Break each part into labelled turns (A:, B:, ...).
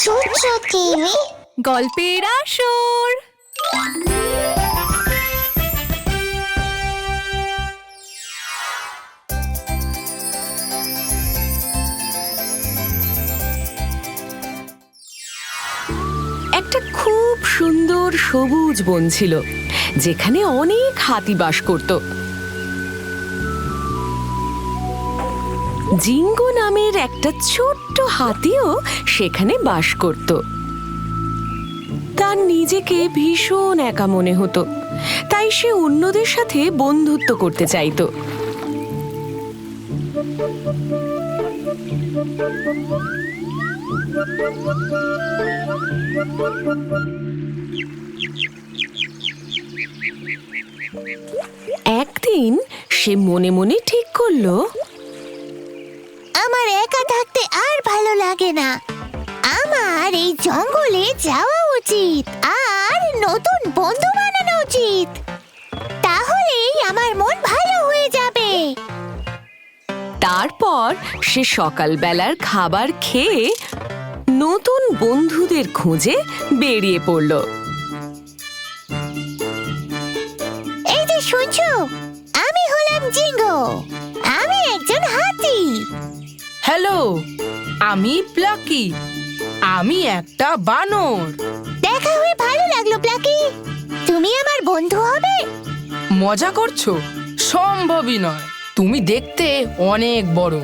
A: সূত্র টিভি
B: গল্পের আসর। একটা খুব সুন্দর সবুজ বন ছিল, যেখানে অনেক হাতি বাস করত। জিঙ্গো নামের একটা ছোট্ট হাতিও সেখানে বাস করত। তার নিজেকে ভীষণ একা মনে হতো, তাই সে অন্যদের সাথে বন্ধুত্ব করতে চাইতো। একদিন সে মনে মনে ঠিক করলো,
A: আমার একা থাকতে আর ভালো লাগে না। আমার এই জঙ্গলে যাওয়া উচিত আর নতুন বন্ধু বানানো উচিত। তাহলেই আমার মন ভালো হয়ে যাবে।
B: তারপর সে সকালবেলার খাবার খেয়ে নতুন বন্ধুদের খোঁজে বেরিয়ে পড়ল।
A: এই যে শুনছো, আমি হলাম জিঙ্গো। আমি একজন হাতি।
C: হ্যালো, আমি প্লাকি। আমি একটা বানর।
A: দেখা হয়ে ভালো লাগলো প্লাকি। তুমি আমার বন্ধু হবে?
C: মজা করছো? সম্ভবই নয়। তুমি দেখতে অনেক বড়।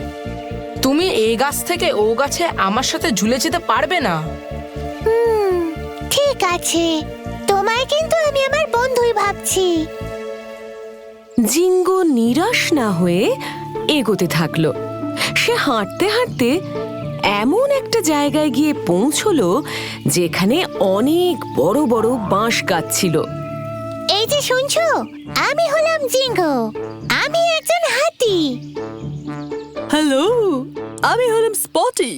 C: তুমি এই গাছ থেকে ও গাছে আমার সাথে ঝুলে যেতে পারবে না।
A: ঠিক আছে, তোমায় কিন্তু আমি আমার বন্ধুই ভাবছি।
B: জিঙ্গো নিরাশ না হয়ে এগোতে থাকলো। সে হাঁটতে হাঁটতে এমন একটা জায়গায় গিয়ে পৌঁছলো যেখানে অনেক বড় বড় বাঁশ গাছ ছিল।
A: এই যে শুনছো, আমি হলাম জিঙ্গো। আমি একজন হাতি।
B: হ্যালো, আমি হলাম স্পটি।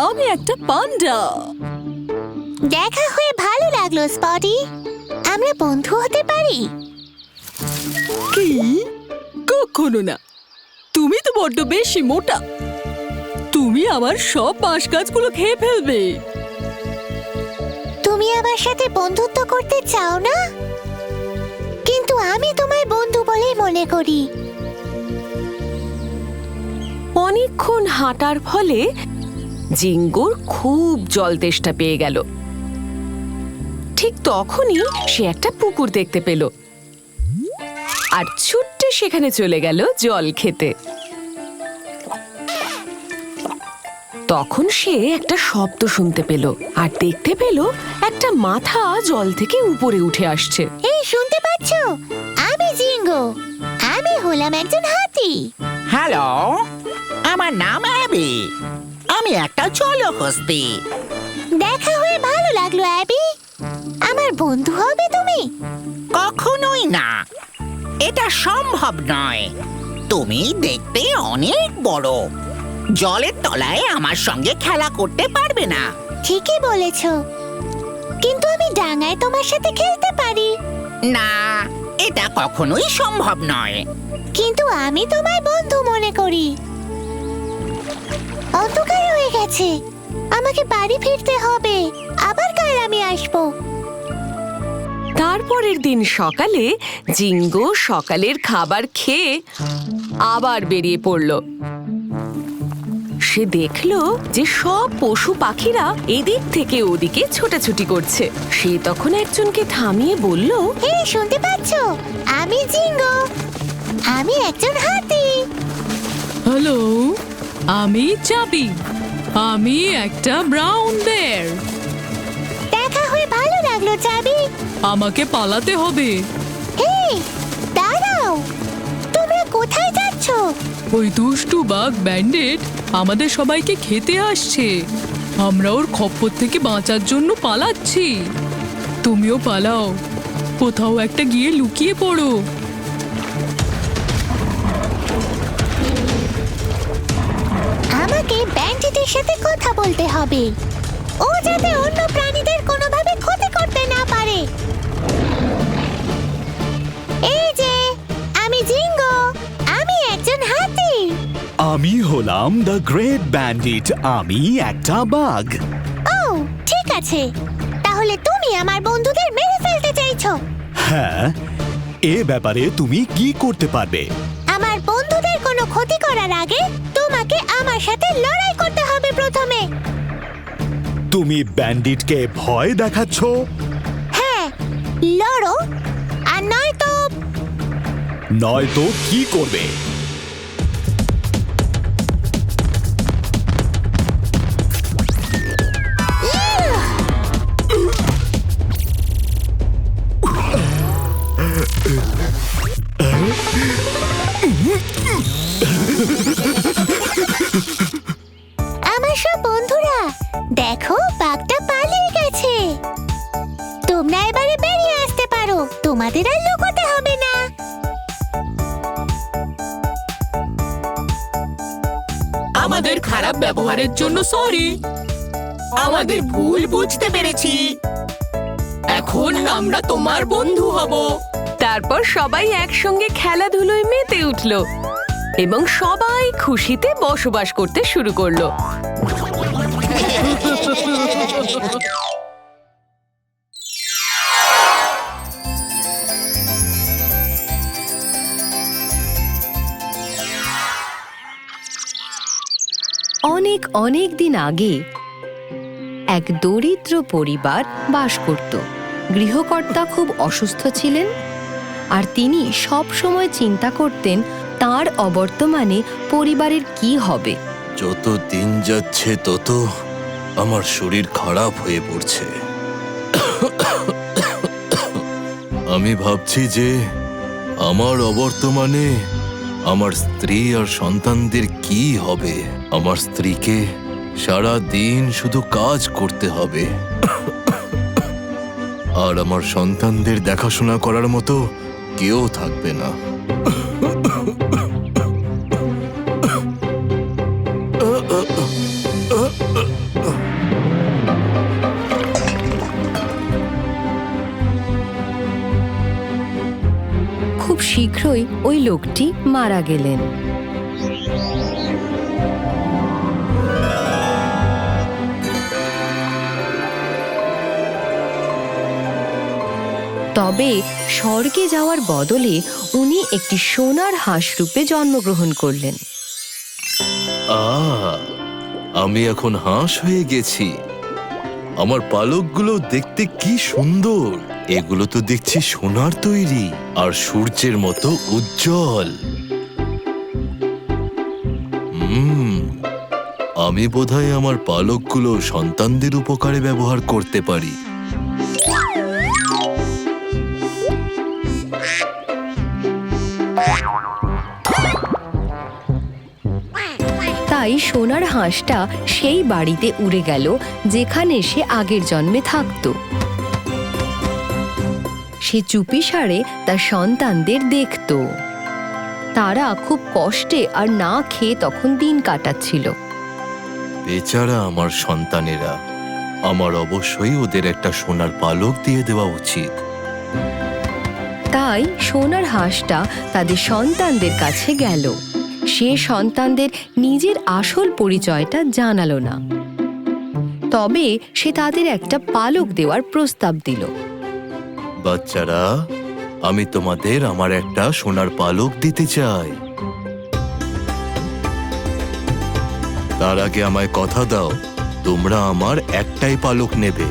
B: আমি একটা পান্ডা।
A: দেখা হয়ে ভালো লাগলো স্পটি। আমরা বন্ধু হতে পারি?
B: কি? কখনো না। তুমি তো বড্ড বেশি মোটা। তুমি আমার সব বাঁশ গাছগুলো খেয়ে ফেলবে।
A: তুমি আমার সাথে বন্ধুত্ব করতে চাও না? কিন্তু আমি তোমায় বন্ধু বলেই মনে করি।
B: অনেকক্ষণ হাঁটার ফলে জিঙ্গোর খুব জল তেষ্টা পেয়ে গেল। ঠিক তখনই সে একটা পুকুর দেখতে পেল আর ছুট্টে সেখানে চলে গেল জল খেতে। তখন সে একটা শব্দ শুনতে পেল আর দেখতে পেল একটা মাথা জল থেকে উপরে উঠে আসছে।
A: এই শুনতে পাচ্ছো? আমি জিঙ্গো। আমি হলাম একজন হাতি।
D: হ্যালো, আমার নাম অ্যাবি। আমি একটা জলহস্তি।
A: দেখা হয়ে ভালো লাগলো অ্যাবি। আমার বন্ধু হবে তুমি?
D: কখনোই না, এটা সম্ভব নয়। তুমি দেখতে অনেক বড়। জলের তলায় আমার সঙ্গে খেলা করতে পারবে না।
A: ঠিকই বলেছো, কিন্তু আমি ডাঙায় তোমার সাথে খেলতে পারি।
D: না, এটা কখনোই সম্ভব নয়।
A: কিন্তু আমি তোমায় বন্ধু মনে করি। অন্ধকার হয়ে গেছে, আমাকে বাড়ি ফিরতে হবে। আবার কাল আমি আসবো।
B: তারপরের দিন সকালে জিঙ্গো সকালের খাবার খেয়ে আবার বেরিয়ে পড়ল। সে দেখলো যে সব পশু পাখিরা এদিক থেকে ওদিকে ছোটাছুটি করছে। সে তখন একজনকে থামিয়ে বলল,
A: এই শুনতে পাচ্ছো? আমি জিঙ্গো। আমি একজন হাতি।
E: হ্যালো, আমি চাবি। আমি একটা ব্রাউন বেয়ার।
A: দেখা হয়ে ভালো লাগলো চাবি।
E: আমাকে পালাতে হবে।
A: এই দাঁড়াও, তোমরা কোথায় যাচ্ছ?
E: ওই দুষ্টু বাঘ ব্যান্ডেট আমাদের সবাইকে খেতে আসছে। আমরা ওর খপ্পর থেকে বাঁচার জন্য পালাচ্ছি। তুমিও পালাও, কোথাও একটা গিয়ে লুকিয়ে পড়ো।
A: আমাকে ব্যান্ডিটের সাথে কথা বলতে হবে। ও যাতে অন্য প্রাণীদের কোনোভাবে ক্ষতি করতে না পারে। এই যে, আমি জিঙ্গো। আমি একজন হাতি।
F: আমি হলাম দ্য গ্রেট ব্যান্ডিট। আমি একটা বাঘ।
A: ও ঠিক আছে, তাহলে তুমি আমার বন্ধুদের মেরে ফেলতে চাইছো।
F: হ্যাঁ, এ ব্যাপারে তুমি কি করতে পারবে?
A: আমার বন্ধুদের কোনো ক্ষতি করার আগে তোমাকে আমার সাথে লড়াই করতে হবে প্রথমে।
F: তুমি ব্যান্ডিটকে ভয় দেখাচ্ছ?
A: হ্যাঁ, লড়ো, আর
F: নয়তো কি করবে?
A: আমার সব বন্ধুরা দেখো, বাঘটা পালিয়ে গেছে। তোমরা এবারে বেরিয়ে আসতে পারো, তোমাদের আর লুকোতে হবে না।
E: আমাদের খারাপ ব্যবহারের জন্য সরি। আমাদের ভুল বুঝতে পেরেছি। এখন আমরা তোমার বন্ধু হব।
B: তারপর সবাই একসঙ্গে খেলাধুলোয় মেতে উঠল এবং সবাই খুশিতে বসবাস করতে শুরু করলো। অনেক অনেক দিন আগে এক দরিদ্র পরিবার বাস করত। গৃহকর্তা খুব অসুস্থ ছিলেন আর তিনি সব সময় চিন্তা করতেন তার অবর্তমানে পরিবারের কি হবে।
G: যত দিন যাচ্ছে তত আমার শরীর খারাপ হয়ে পড়ছে। আমি ভাবছি যে আমার অবর্তমানে আমার স্ত্রী আর সন্তানদের কি হবে। আমার স্ত্রীকে সারা দিন শুধু কাজ করতে হবে আর আমার সন্তানদের দেখাশোনা করার মতো কেউ থাকবে না।
B: খুব শীঘ্রই ওই লোকটি মারা গেলেন। তবে স্বর্গে যাওয়ার বদলে উনি একটি সোনার হাঁস রূপে জন্মগ্রহণ করলেন।
G: আমি এখন হাঁস হয়ে গেছি। আমার পালকগুলো দেখতে কি সুন্দর। এগুলো তো দেখছি সোনার তৈরি আর সূর্যের মতো উজ্জ্বল। আমি বোধহয় আমার পালকগুলো সন্তানদের উপকারে ব্যবহার করতে পারি।
B: তাই সোনার হাঁসটা সেই বাড়িতে উড়ে গেল যেখানে সে আগের জন্মে থাকত। সে চুপিসারে তার সন্তানদের দেখত। তারা খুব কষ্টে আর না খেয়ে তখন দিন কাটাচ্ছিল।
G: বেচারা আমার সন্তানেরা, আমার অবশ্যই ওদের একটা সোনার পালক দিয়ে দেওয়া উচিত।
B: তাই সোনার হাঁসটা তাদের সন্তানদের কাছে গেল। সে সন্তানদের নিজের আসল পরিচয়টা জানালো না, তবে সে তাদের একটা পালক দেওয়ার প্রস্তাব দিল।
G: বাচ্চারা, আমি তোমাদের আমার একটা সোনার পালক দিতে চাই। তার আগে আমায় কথা দাও, তোমরা আমার একটাই পালক নেবে।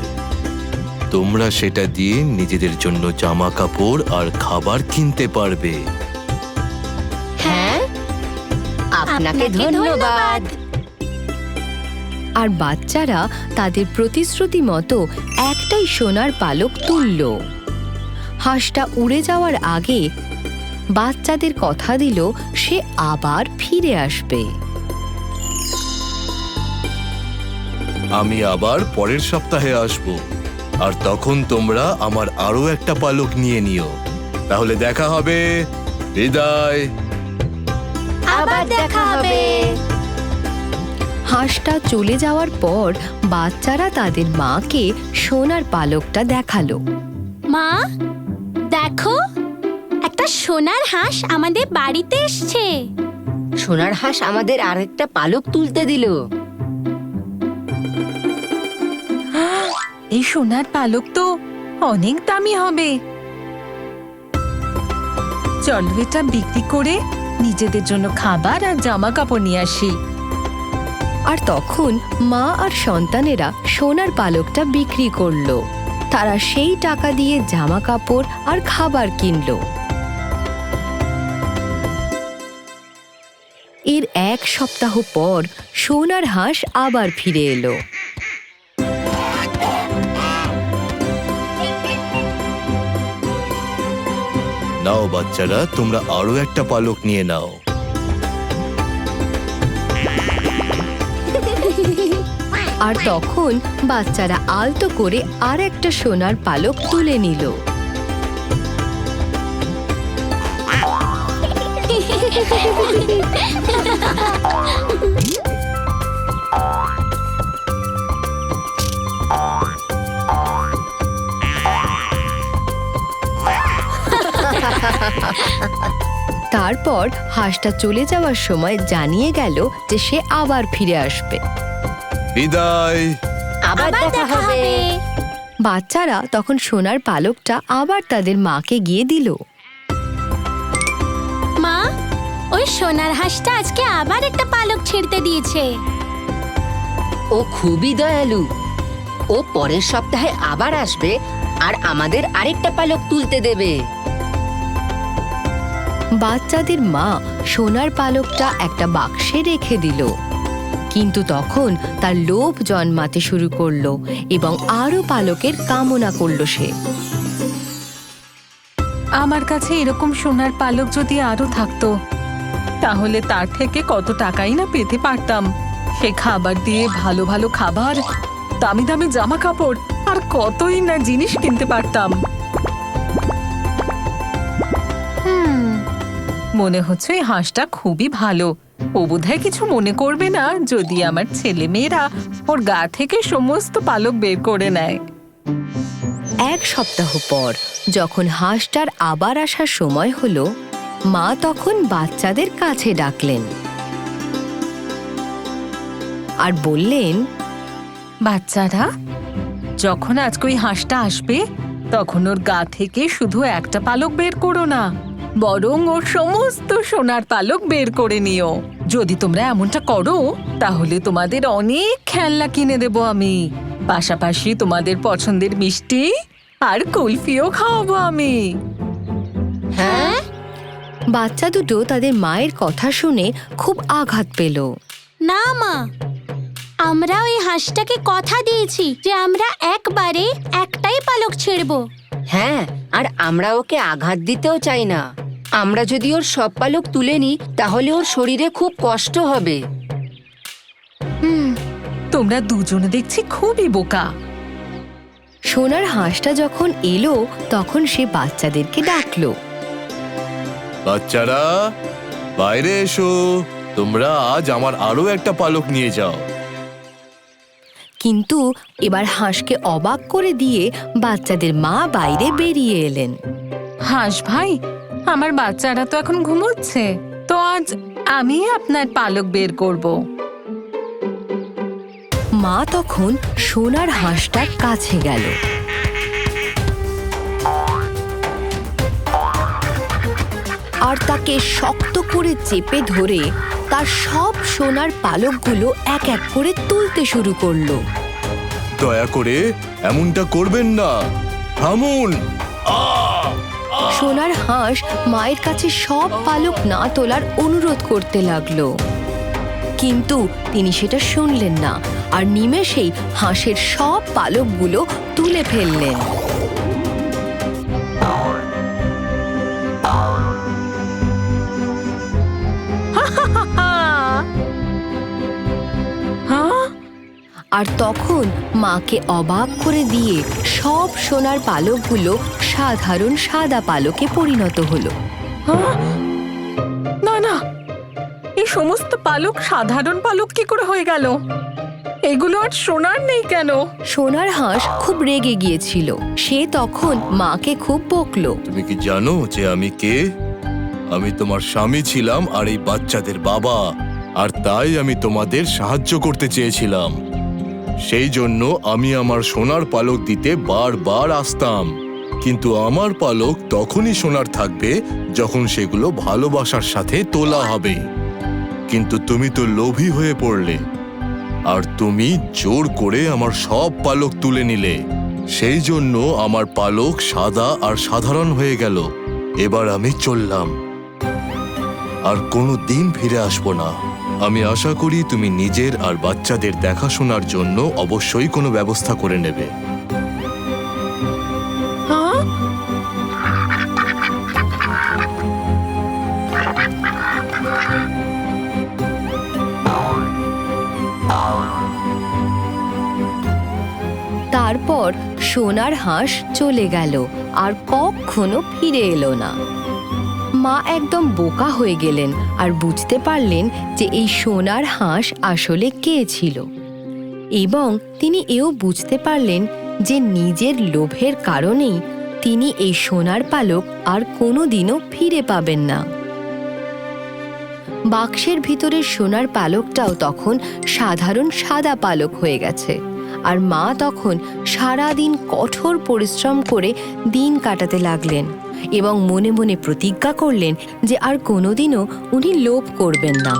G: তোমরা সেটা দিয়ে নিজেদের জন্য জামা কাপড় আর খাবার কিনতে পারবে।
A: হ্যাঁ, আপনাকে ধন্যবাদ।
B: আর বাচ্চারা তাদের প্রতিশ্রুতি মতো একটাই সোনার পালক তুলল। হাঁসটা উড়ে যাওয়ার আগে বাচ্চাদের কথা দিল সে আবার ফিরে আসবে।
G: আমি আবার পরের সপ্তাহে আসব, আর তখন তোমরা আমার আরো একটা পালক নিয়ে নিও। তাহলে দেখা হবে। বিদায়।
A: আবার দেখা হবে।
B: হাঁসটা চলে যাওয়ার পর বাচ্চারা তাদের মাকে সোনার পালকটা দেখালো।
H: মা, দেখো, একটা সোনার হাঁস আমাদের বাড়িতে এসছে। সোনার হাঁস আমাদের আরেকটা পালক তুলতে দিল।
E: এই সোনার পালক তো অনেক দামি হবে। চলো এটা বিক্রি করে নিজেদের জন্য খাবার আর জামা কাপড় নিয়ে আসি।
I: আর তখন মা আর সন্তানেরা সোনার পালকটা বিক্রি করলো। তারা সেই টাকা দিয়ে জামা কাপড় আর খাবার কিনলো। এর 1 সপ্তাহ পর সোনার হাঁস আবার ফিরে এলো।
G: নাও বাচ্চারা, তোমরা আরো একটা পালক নিয়ে নাও।
I: আর তখন বাচ্চারা আলতো করে আর একটা সোনার পালক তুলে নিল। তারপর হাঁসটা চলে যাওয়ার সময় জানিয়ে গেল যে সে আবার ফিরে আসবে।
G: বিদায়।
H: আবার দেখা হবে।
I: বাচ্চারা তখন সোনার পালকটা আবার তাদের মাকে গিয়ে দিল।
A: মা, ওই সোনার হাঁসটা আজকে আবার একটা পালক ছিঁড়তে দিয়েছে।
H: ও খুবই দয়ালু। ও পরের সপ্তাহে আবার আসবে আর আমাদের আরেকটা পালক তুলতে দেবে।
I: বাচ্চাদের মা সোনার পালকটা একটা বাক্সে রেখে দিল। কিন্তু তখন তার লোভ জন্মাতে শুরু করলো এবং আরো পালকের কামনা করলো সে।
E: আমার কাছে এরকম সোনার পালক যদি আরো থাকতো তাহলে তার থেকে কত টাকাই না পেতে পারতাম। সে খাবার দিয়ে ভালো ভালো খাবার, দামি দামি জামা কাপড় আর কতই না জিনিস কিনতে পারতাম। মনে হচ্ছে এই হাঁসটা খুবই ভালো। ও বোধহয় কিছু মনে করবে না যদি আমার ছেলে মেয়েরা ওর গা থেকে সমস্ত পালক বের করে নেয়।
I: 1 সপ্তাহ পর যখন হাঁসটার আবার আসার সময় হলো, মা তখন বাচ্চাদের কাছে ডাকলেন আর বললেন,
E: বাচ্চারা, যখন আজকে ওই হাঁসটা আসবে তখন ওর গা থেকে শুধু একটা পালক বের করো না, বরং ওর সমস্ত সোনার পালক বের করে নিও। যদি তোমরা এমনটা করো তাহলে তোমাদের অনেক খেলনা কিনে দেব আমি, পাশাপাশি তোমাদের পছন্দের মিষ্টি আর কুলফিও খাওয়াবো আমি।
H: হ্যাঁ,
I: বাচ্চা দুটো তাদের মায়ের কথা শুনে খুব আঘাত পেল।
A: না মা, আমরা ওই হাঁসটাকে কথা দিয়েছি যে আমরা একবারে একটাই পালক ছিঁড়বো।
H: হ্যাঁ, আর আমরা ওকে আঘাত দিতেও চাই না। আমরা যদি ওর সব পালক তুলে নিই তাহলে ওর শরীরে খুব কষ্ট হবে।
E: তোমরা দুজনে দেখছি খুবই বোকা।
I: সোনার হাঁসটা যখন এলো তখন সে বাচ্চাদেরকে ডাকলো।
G: বাচ্চারা, বাইরে এসো। তোমরা আজ আমার আরো একটা পালক নিয়ে যাও।
I: কিন্তু এবার হাঁসকে অবাক করে দিয়ে বাচ্চাদের মা বাইরে বেরিয়ে এলেন।
E: হাঁস ভাই, আমার বাচ্চারা তো এখন ঘুমোচ্ছে, তো আজ আমি আপনার পালক বের করব।
I: মা তখন সোনার হাঁসটার কাছে গেল। আর তাকে শক্ত করে চেপে ধরে তার সব সোনার পালকগুলো এক এক করে তুলতে শুরু করলো।
G: দয়া করে এমনটা করবেন না, থামুন।
I: সোনার হাঁস মায়ের কাছে সব পালক না তোলার অনুরোধ করতে লাগলো, কিন্তু তিনি সেটা শুনলেন না আর নিমেষেই হাঁসের সব পালকগুলো তুলে ফেললেন। আর তখন মাকে অবাক করে দিয়ে সব সোনার পালকগুলো সাধারণ সাদা পালকে পরিণত হলো।
E: না না, এই সমস্ত পালক সাধারণ পালক কি করে হয়ে গেল? এগুলো আর সোনার নেই কেন?
I: সোনার হাঁস খুব রেগে গিয়েছিল। সে তখন মাকে খুব বকলো।
G: তুমি কি জানো যে আমি কে? আমি তোমার স্বামী ছিলাম আর এই বাচ্চাদের বাবা, আর তাই আমি তোমাদের সাহায্য করতে চেয়েছিলাম। সেই জন্য আমি আমার সোনার পালক দিতে বারবার আসতাম, কিন্তু আমার পালক তখনই সোনার থাকবে যখন সেগুলো ভালোবাসার সাথে তোলা হবে। কিন্তু তুমি তো লোভী হয়ে পড়লে, আর তুমি জোর করে আমার সব পালক তুলে নিলে। সেই জন্য আমার পালক সাদা আর সাধারণ হয়ে গেল। এবার আমি চললাম, আর কোনো দিন ফিরে আসবো না। আমি আশা করি তুমি নিজের আর বাচ্চাদের দেখাশোনার জন্য অবশ্যই কোনো ব্যবস্থা করে নেবে।
B: হ্যাঁ,
I: তারপর সোনার হাঁস চলে গেল আর কখনো ফিরে এলো না। মা একদম বোকা হয়ে গেলেন আর বুঝতে পারলেন যে এই সোনার হাঁস আসলে কে ছিল, এবং তিনি এও বুঝতে পারলেন যে নিজের লোভের কারণেই তিনি এই সোনার পালক আর কোনোদিনও ফিরে পাবেন না। বাক্সের ভিতরের সোনার পালকটাও তখন সাধারণ সাদা পালক হয়ে গেছে, আর মা তখন সারাদিন কঠোর পরিশ্রম করে দিন কাটাতে লাগলেন এবং মনে মনে প্রতিজ্ঞা করলেন যে আর কোনোদিনও উনি লোভ করবেন না।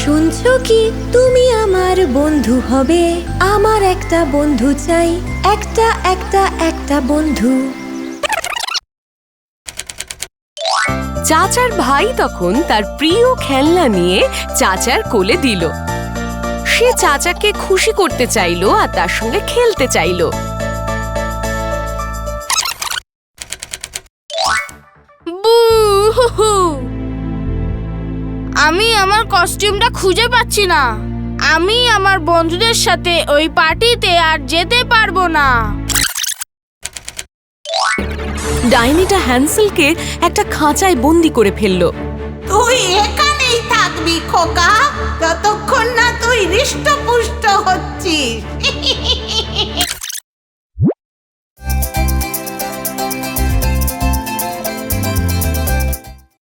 J: শুনছো কি তুমি আমার বন্ধু হবে, আমার একটা বন্ধু চাই, একটা বন্ধু।
B: চাচার ভাই তখন তার প্রিয় খেলনা নিয়ে চাচার কোলে দিল। সে চাচাকে খুশি করতে চাইলো আর তার সঙ্গে খেলতে চাইলো।
K: আমি আমার কস্টিউমটা খুঁজে পাচ্ছি না। আমি আমার বন্ধুদের সাথে ওই পার্টিতে আর যেতে পারবো না।
B: ডাইনিটা হ্যান্সেলকে একটা খাঁচায় বন্দি করে ফেললো।
L: তুই এখানেই থাকবি খোকা, যতক্ষণ না তুই হৃষ্টপুষ্ট হচ্ছিস।